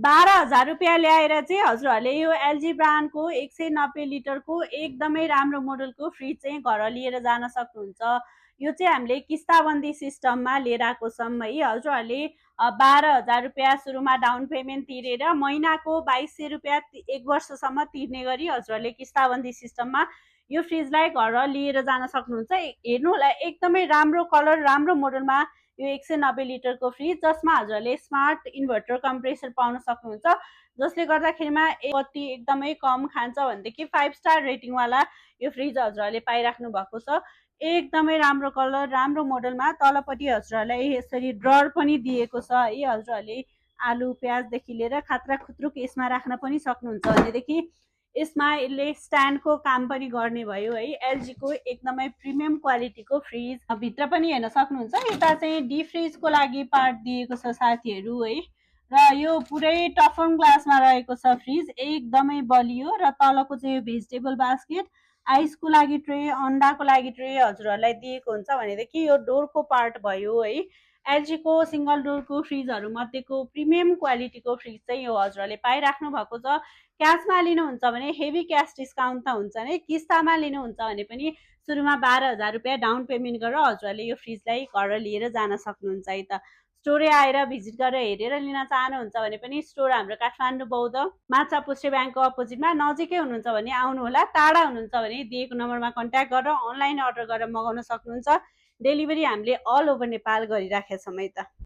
12,000 रुपियाँ ल्याएर चाहिँ हजुरहरूले यो एलजी ब्रान्डको 190 लिटरको एकदमै राम्रो मोडलको फ्रिज चाहिँ घर लिएर जान सक्नुहुन्छ। यो चाहिँ हामीले किस्ताबन्दी सिस्टममा लिएर आएको छौँ है। हजुरहरूले 12,000 रुपियाँ सुरुमा डाउन पेमेन्ट तिरेर महिनाको 2,200 रुपियाँ 1 वर्षसम्म तिर्ने गरी हजुरहरूले किस्ताबन्दी सिस्टममा यो फ्रिजलाई घर लिएर जान सक्नुहुन्छ। हेर्नु होला, एकदमै राम्रो कलर, राम्रो मोडलमा यो 190 लिटरको फ्रिज, जसमा हजुरहरूले स्मार्ट इन्भर्टर कम्प्रेसर पाउन सक्नुहुन्छ, जसले गर्दाखेरिमा बत्ती एकदमै कम खान्छ भनेदेखि 5 स्टार रेटिङवाला यो फ्रिज हजुरहरूले पाइराख्नु भएको छ। एकदमै राम्रो कलर, राम्रो मोडलमा तलपट्टि हजुरहरूलाई यसरी ड्रर पनि दिएको छ है। हजुरहरूले आलु प्याजदेखि लिएर खात्रा खुत्रुक यसमा राख्न पनि सक्नुहुन्छ भनेदेखि यसमा यसले स्ट्यान्डको काम पनि गर्ने भयो है। एलजीको एकदमै प्रिमियम क्वालिटीको फ्रिज भित्र पनि हेर्न सक्नुहुन्छ। यता चाहिँ डिप फ्रिजको लागि पार्ट दिएको छ साथीहरू है। र यो पुरै टफन ग्लासमा रहेको छ फ्रिज, एकदमै बलियो। र तलको चाहिँ भेजिटेबल बास्केट, आइसको लागि ट्रे, अन्डाको लागि ट्रे हजुरहरूलाई दिएको हुन्छ भनेदेखि यो डोरको पार्ट भयो है। एलजीको सिङ्गल डोरको फ्रिजहरू मध्येको प्रिमियम क्वालिटीको फ्रिज चाहिँ यो हजुरहरूले पाइराख्नु भएको छ। क्यासमा लिनुहुन्छ भने हेभी क्यास डिस्काउन्ट त हुन्छ नै, किस्तामा लिनुहुन्छ भने पनि सुरुमा 12,000 रुपियाँ डाउन पेमेन्ट गरेर हजुरहरूले यो फ्रिजलाई घर लिएर जान सक्नुहुन्छ है त। स्टोरै आएर भिजिट गरेर हेरेर लिन चाहनुहुन्छ भने पनि स्टोर हाम्रो काठमाडौँ बौद्ध माछापुच्छ्रे ब्याङ्कको अपोजिटमा, नजिकै हुनुहुन्छ भने आउनुहोला, टाढा हुनुहुन्छ भने दिएको नम्बरमा कन्ट्याक्ट गरेर अनलाइन अर्डर गरेर मगाउन सक्नुहुन्छ। डेलिभरी हामीले अल ओभर नेपाल गरिराखेका छौँ है त।